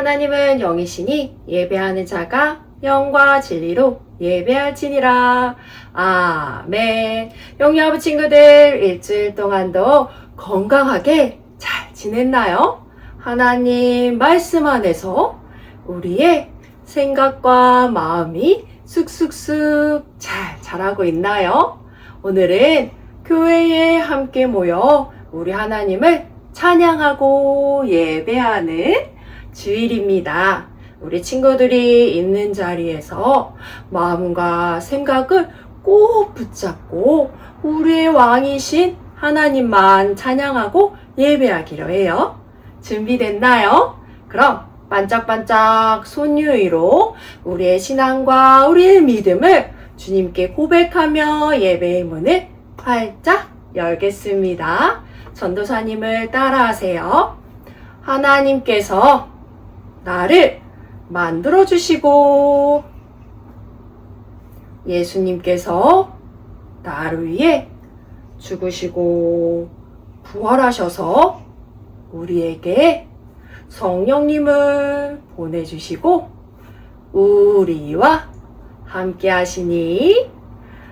하나님은 영이시니 예배하는 자가 영과 진리로 예배할지니라. 아멘. 영리아부 친구들, 일주일 동안도 건강하게 잘 지냈나요? 하나님 말씀 안에서 우리의 생각과 마음이 쑥쑥쑥 잘 자라고 있나요? 오늘은 교회에 함께 모여 우리 하나님을 찬양하고 예배하는 주일입니다. 우리 친구들이 있는 자리에서 마음과 생각을 꼭 붙잡고 우리의 왕이신 하나님만 찬양하고 예배하기로 해요. 준비됐나요? 그럼 반짝반짝 손 위로 우리의 신앙과 우리의 믿음을 주님께 고백하며 예배의 문을 활짝 열겠습니다. 전도사님을 따라하세요. 하나님께서 나를 만들어주시고 예수님께서 나를 위해 죽으시고 부활하셔서 우리에게 성령님을 보내주시고 우리와 함께 하시니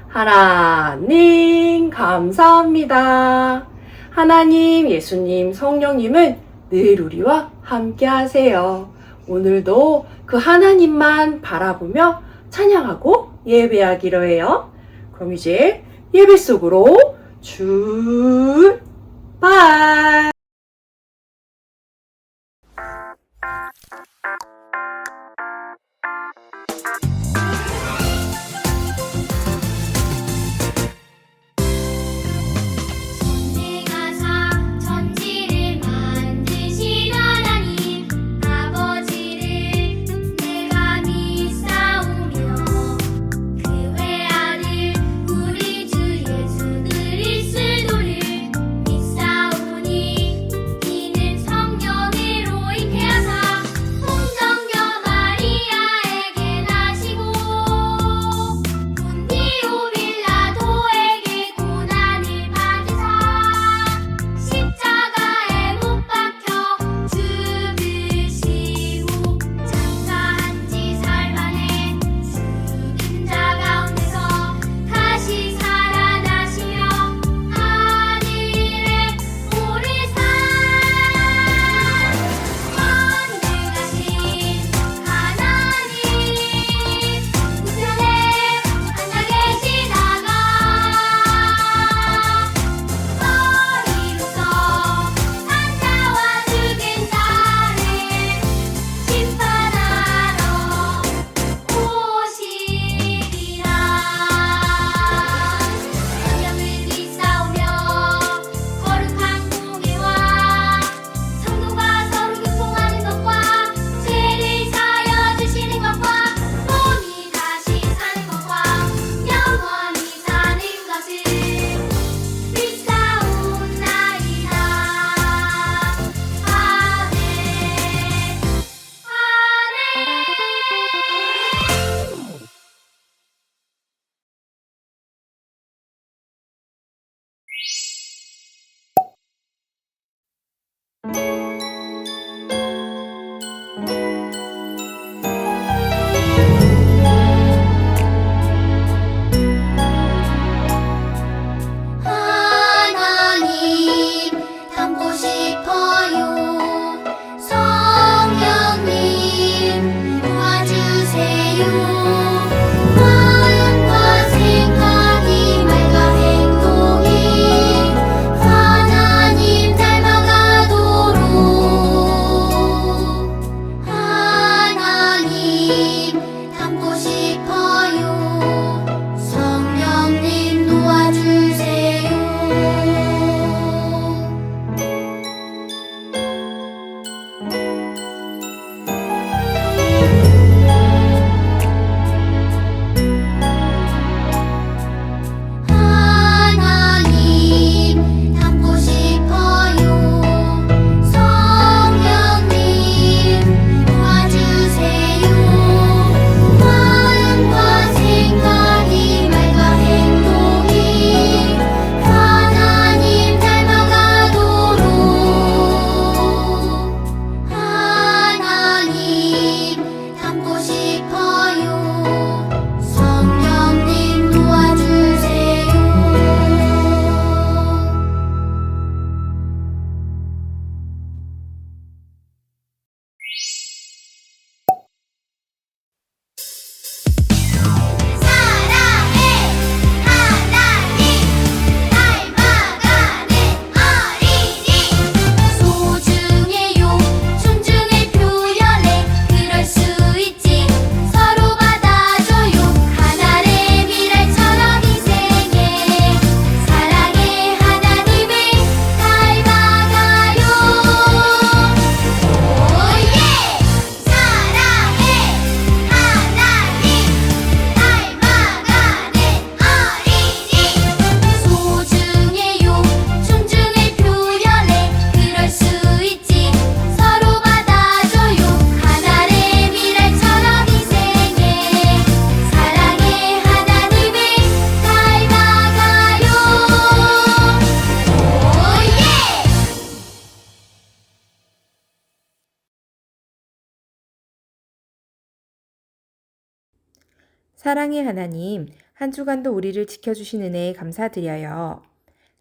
하나님 감사합니다. 하나님, 예수님, 성령님은 늘 우리와 함께 하세요. 오늘도 그 하나님만 바라보며 찬양하고 예배하기로 해요. 그럼 이제 예배 속으로 출발! 하나님 닮아가도록 사랑의 하나님, 한 주간도 우리를 지켜주신 은혜에 감사드려요.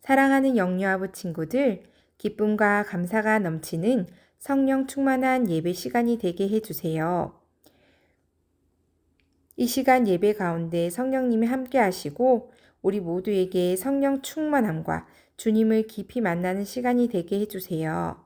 사랑하는 영유아부 친구들, 기쁨과 감사가 넘치는 성령 충만한 예배 시간이 되게 해주세요. 이 시간 예배 가운데 성령님이 함께 하시고 우리 모두에게 성령 충만함과 주님을 깊이 만나는 시간이 되게 해주세요.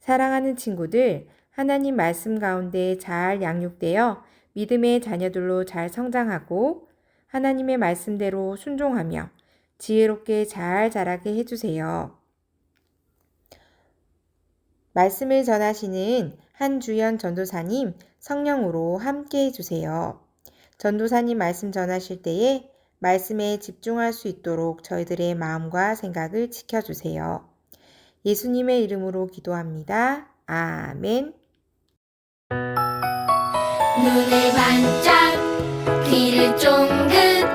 사랑하는 친구들, 하나님 말씀 가운데 잘 양육되어 믿음의 자녀들로 잘 성장하고 하나님의 말씀대로 순종하며 지혜롭게 잘 자라게 해주세요. 말씀을 전하시는 한주연 전도사님 성령으로 함께 해주세요. 전도사님 말씀 전하실 때에 말씀에 집중할 수 있도록 저희들의 마음과 생각을 지켜주세요. 예수님의 이름으로 기도합니다. 아멘. 눈을 반짝 귀를 쫑긋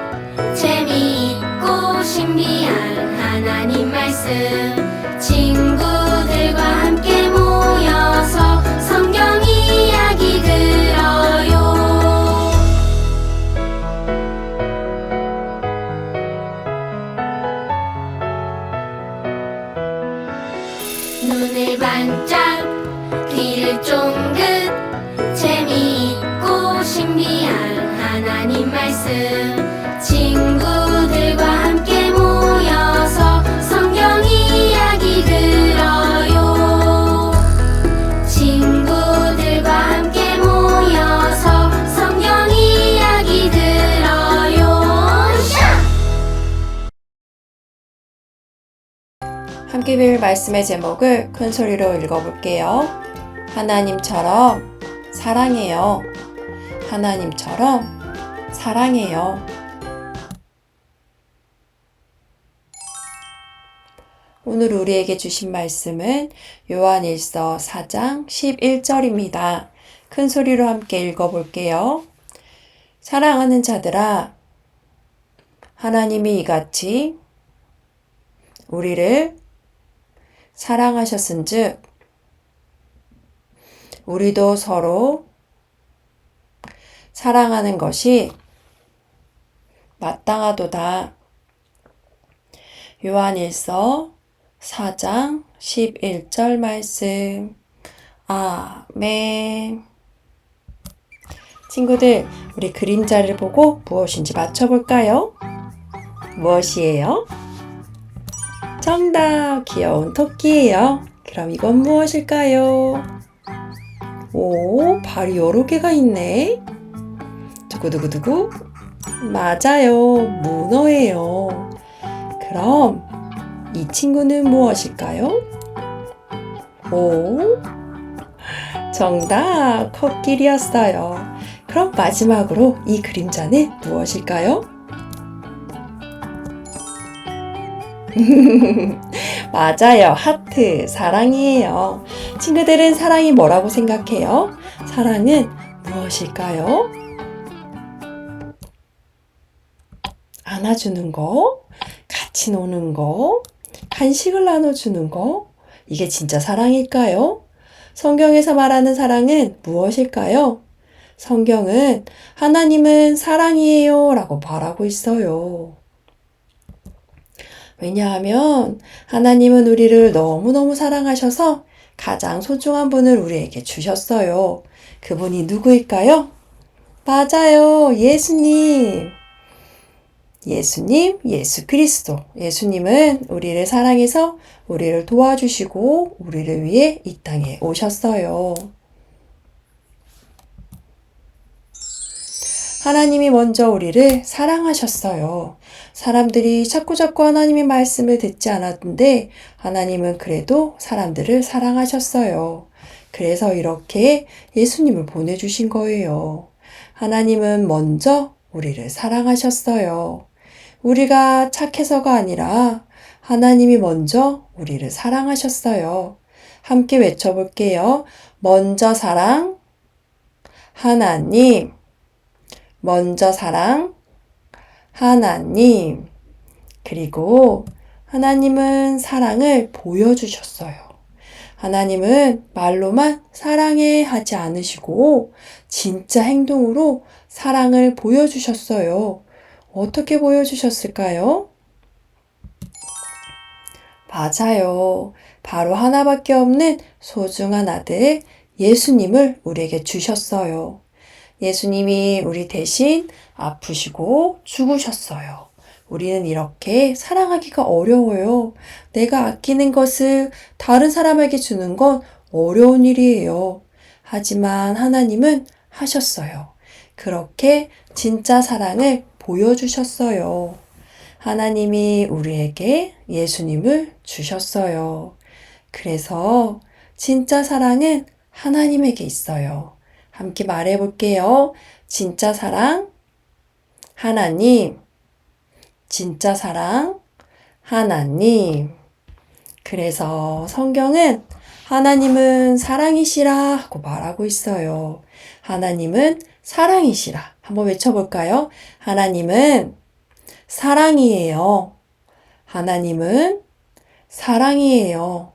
재미있고 신비한 하나님 말씀 친구들과 함께 모여서 성경 이야기 들어요. 눈을 반짝 귀를 쫑긋 재미있고 신비한 하나님 말씀 친구들과 함께 모여서 성경 이야기 들어요. 친구들과 함께 모여서 성경 이야기 들어요. 함께 배울 말씀의 제목을 큰 소리로 읽어볼게요. 하나님처럼 사랑해요. 하나님처럼 사랑해요. 오늘 우리에게 주신 말씀은 요한일서 4장 11절입니다. 큰 소리로 함께 읽어볼게요. 사랑하는 자들아, 하나님이 이같이 우리를 사랑하셨은즉 우리도 서로 사랑하는 것이 마땅하도다. 요한일서 4장 11절 말씀. 아멘. 친구들, 우리 그림자를 보고 무엇인지 맞춰볼까요? 무엇이에요? 정답! 귀여운 토끼예요. 그럼 이건 무엇일까요? 오, 발이 여러 개가 있네. 두구두구두구. 맞아요. 문어예요. 그럼 이 친구는 무엇일까요? 오, 정답. 코끼리였어요. 그럼 마지막으로 이 그림자는 무엇일까요? 맞아요. 하트. 사랑이에요. 친구들은 사랑이 뭐라고 생각해요? 사랑은 무엇일까요? 안아주는 거, 같이 노는 거, 간식을 나눠주는 거, 이게 진짜 사랑일까요? 성경에서 말하는 사랑은 무엇일까요? 성경은 하나님은 사랑이에요 라고 말하고 있어요. 왜냐하면 하나님은 우리를 너무너무 사랑하셔서 가장 소중한 분을 우리에게 주셨어요. 그분이 누구일까요? 맞아요. 예수님. 예수님, 예수 그리스도. 예수님은 우리를 사랑해서 우리를 도와주시고 우리를 위해 이 땅에 오셨어요. 하나님이 먼저 우리를 사랑하셨어요. 사람들이 자꾸자꾸 하나님의 말씀을 듣지 않았는데 하나님은 그래도 사람들을 사랑하셨어요. 그래서 이렇게 예수님을 보내주신 거예요. 하나님은 먼저 우리를 사랑하셨어요. 우리가 착해서가 아니라 하나님이 먼저 우리를 사랑하셨어요. 함께 외쳐볼게요. 먼저 사랑, 하나님. 먼저 사랑, 하나님. 그리고 하나님은 사랑을 보여주셨어요. 하나님은 말로만 사랑해 하지 않으시고 진짜 행동으로 사랑을 보여주셨어요. 어떻게 보여주셨을까요? 맞아요. 바로 하나밖에 없는 소중한 아들 예수님을 우리에게 주셨어요. 예수님이 우리 대신 아프시고 죽으셨어요. 우리는 이렇게 사랑하기가 어려워요. 내가 아끼는 것을 다른 사람에게 주는 건 어려운 일이에요. 하지만 하나님은 하셨어요. 그렇게 진짜 사랑을 보여주셨어요. 하나님이 우리에게 예수님을 주셨어요. 그래서 진짜 사랑은 하나님에게 있어요. 함께 말해 볼게요. 진짜 사랑, 하나님. 진짜 사랑, 하나님. 그래서 성경은 하나님은 사랑이시라 하고 말하고 있어요. 하나님은 사랑이시라. 한번 외쳐볼까요? 하나님은 사랑이에요. 하나님은 사랑이에요.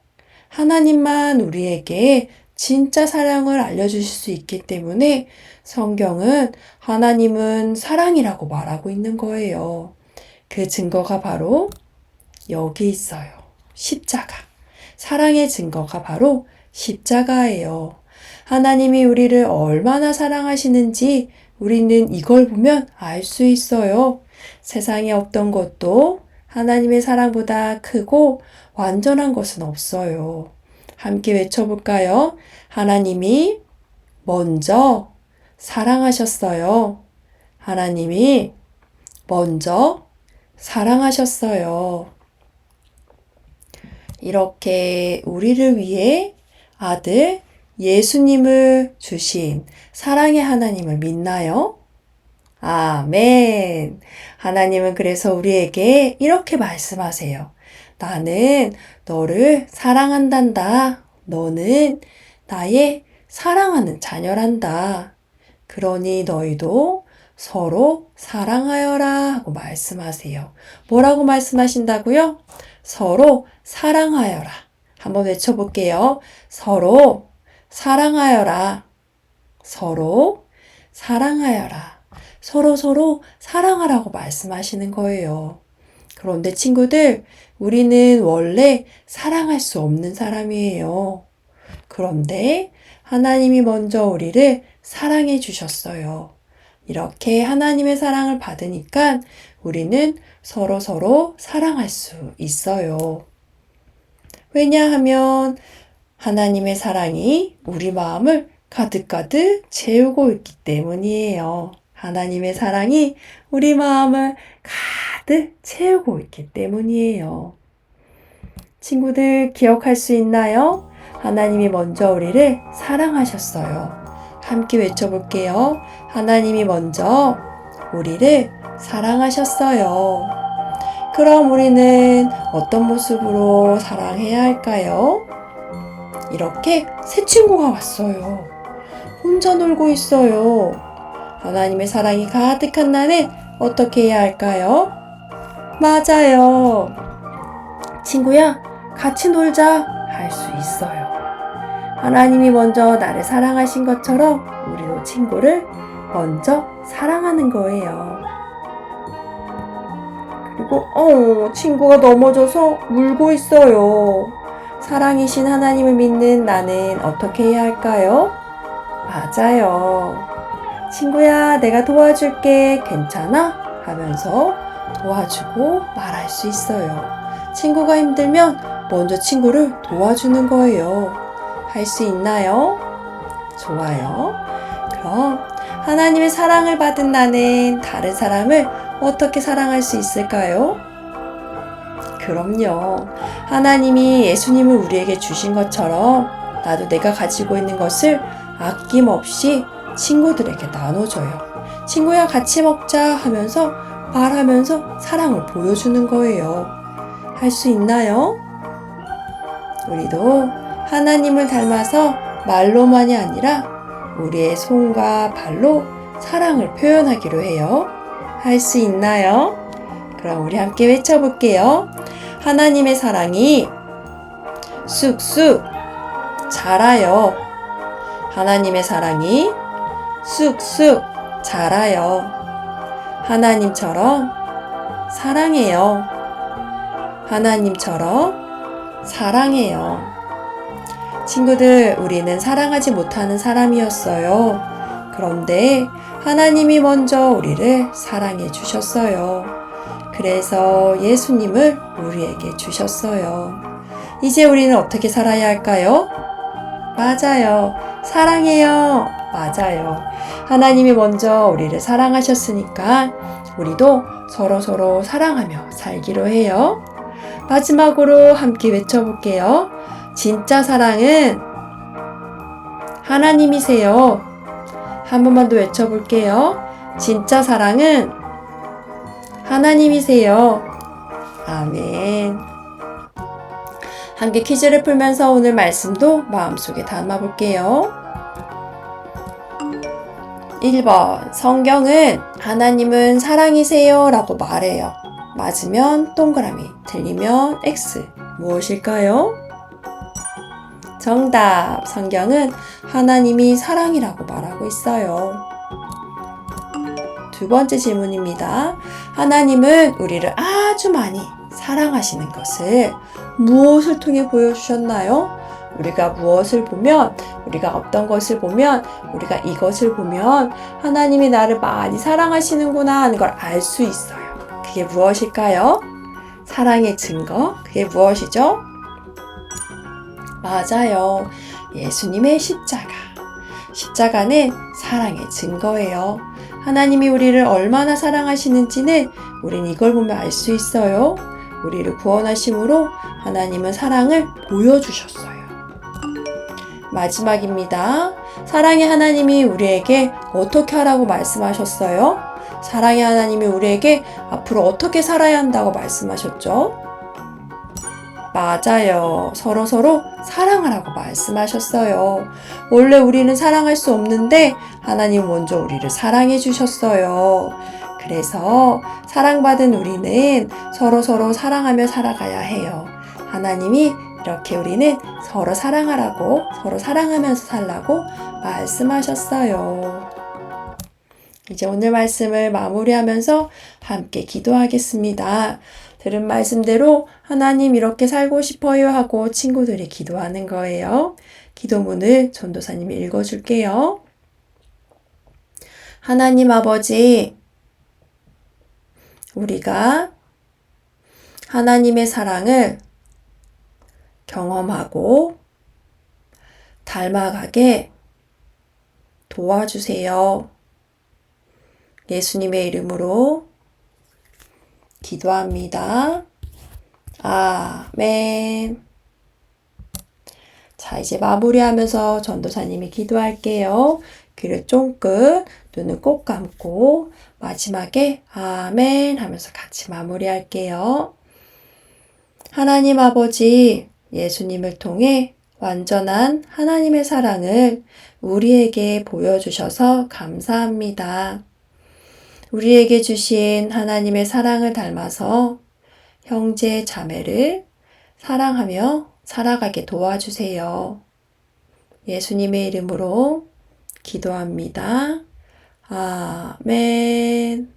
하나님만 우리에게 진짜 사랑을 알려주실 수 있기 때문에 성경은 하나님은 사랑이라고 말하고 있는 거예요. 그 증거가 바로 여기 있어요. 십자가. 사랑의 증거가 바로 십자가예요. 하나님이 우리를 얼마나 사랑하시는지 우리는 이걸 보면 알 수 있어요. 세상에 없던 것도 하나님의 사랑보다 크고 완전한 것은 없어요. 함께 외쳐볼까요? 하나님이 먼저 사랑하셨어요. 하나님이 먼저 사랑하셨어요. 이렇게 우리를 위해 아들 예수님을 주신 사랑의 하나님을 믿나요? 아멘. 하나님은 그래서 우리에게 이렇게 말씀하세요. 나는 너를 사랑한단다. 너는 나의 사랑하는 자녀란다. 그러니 너희도 서로 사랑하여라 하고 말씀하세요. 뭐라고 말씀하신다고요? 서로 사랑하여라. 한번 외쳐볼게요. 서로 사랑하여라. 서로 사랑하여라. 서로 사랑하라고 말씀하시는 거예요. 그런데 친구들, 우리는 원래 사랑할 수 없는 사람이에요. 그런데 하나님이 먼저 우리를 사랑해 주셨어요. 이렇게 하나님의 사랑을 받으니까 우리는 서로 사랑할 수 있어요. 왜냐하면 하나님의 사랑이 우리 마음을 가득가득 채우고 있기 때문이에요. 하나님의 사랑이 우리 마음을 가득 채우고 있기 때문이에요. 친구들 기억할 수 있나요? 하나님이 먼저 우리를 사랑하셨어요. 함께 외쳐볼게요. 하나님이 먼저 우리를 사랑하셨어요. 그럼 우리는 어떤 모습으로 사랑해야 할까요? 이렇게 새 친구가 왔어요. 혼자 놀고 있어요. 하나님의 사랑이 가득한 나는 어떻게 해야 할까요? 맞아요. 친구야, 같이 놀자 할 수 있어요. 하나님이 먼저 나를 사랑하신 것처럼 우리도 친구를 먼저 사랑하는 거예요. 그리고 친구가 넘어져서 울고 있어요. 사랑이신 하나님을 믿는 나는 어떻게 해야 할까요? 맞아요. 친구야, 내가 도와줄게. 괜찮아? 하면서 도와주고 말할 수 있어요. 친구가 힘들면 먼저 친구를 도와주는 거예요. 할 수 있나요? 좋아요. 그럼 하나님의 사랑을 받은 나는 다른 사람을 어떻게 사랑할 수 있을까요? 그럼요. 하나님이 예수님을 우리에게 주신 것처럼 나도 내가 가지고 있는 것을 아낌없이 친구들에게 나눠줘요. 친구야, 같이 먹자 하면서 말하면서 사랑을 보여주는 거예요. 할 수 있나요? 우리도 하나님을 닮아서 말로만이 아니라 우리의 손과 발로 사랑을 표현하기로 해요. 할 수 있나요? 그럼 우리 함께 외쳐볼게요. 하나님의 사랑이 쑥쑥 자라요. 하나님의 사랑이 쑥쑥 자라요. 하나님처럼 사랑해요. 하나님처럼 사랑해요. 친구들, 우리는 사랑하지 못하는 사람이었어요. 그런데 하나님이 먼저 우리를 사랑해 주셨어요. 그래서 예수님을 우리에게 주셨어요. 이제 우리는 어떻게 살아야 할까요? 맞아요. 사랑해요. 맞아요. 하나님이 먼저 우리를 사랑하셨으니까 우리도 서로서로 사랑하며 살기로 해요. 마지막으로 함께 외쳐볼게요. 진짜 사랑은 하나님이세요. 한 번만 더 외쳐볼게요. 진짜 사랑은 하나님이세요. 아멘. 함께 퀴즈를 풀면서 오늘 말씀도 마음속에 담아볼게요. 1번, 성경은 하나님은 사랑이세요 라고 말해요. 맞으면 동그라미, 틀리면 X. 무엇일까요? 정답! 성경은 하나님이 사랑이라고 말하고 있어요. 두 번째 질문입니다. 하나님은 우리를 아주 많이 사랑하시는 것을 무엇을 통해 보여주셨나요? 우리가 무엇을 보면, 우리가 어떤 것을 보면, 우리가 이것을 보면 하나님이 나를 많이 사랑하시는구나 하는 걸 알 수 있어요. 그게 무엇일까요? 사랑의 증거? 그게 무엇이죠? 맞아요. 예수님의 십자가. 십자가는 사랑의 증거예요. 하나님이 우리를 얼마나 사랑하시는지는 우린 이걸 보면 알 수 있어요. 우리를 구원하심으로 하나님은 사랑을 보여주셨어요. 마지막입니다. 사랑의 하나님이 우리에게 어떻게 하라고 말씀하셨어요? 사랑의 하나님이 우리에게 앞으로 어떻게 살아야 한다고 말씀하셨죠? 맞아요. 서로서로 사랑하라고 말씀하셨어요. 원래 우리는 사랑할 수 없는데 하나님 먼저 우리를 사랑해 주셨어요. 그래서 사랑받은 우리는 서로서로 사랑하며 살아가야 해요. 하나님이 이렇게 우리는 서로 사랑하라고, 서로 사랑하면서 살라고 말씀하셨어요. 이제 오늘 말씀을 마무리하면서 함께 기도하겠습니다. 들은 말씀대로 하나님 이렇게 살고 싶어요 하고 친구들이 기도하는 거예요. 기도문을 전도사님이 읽어줄게요. 하나님 아버지, 우리가 하나님의 사랑을 경험하고 닮아가게 도와주세요. 예수님의 이름으로 기도합니다. 아멘. 자, 이제 마무리하면서 전도사님이 기도할게요. 귀를 쫑긋, 눈을 꼭 감고 마지막에 아멘 하면서 같이 마무리할게요. 하나님 아버지, 예수님을 통해 완전한 하나님의 사랑을 우리에게 보여주셔서 감사합니다. 우리에게 주신 하나님의 사랑을 닮아서 형제 자매를 사랑하며 살아가게 도와주세요. 예수님의 이름으로 기도합니다. 아멘.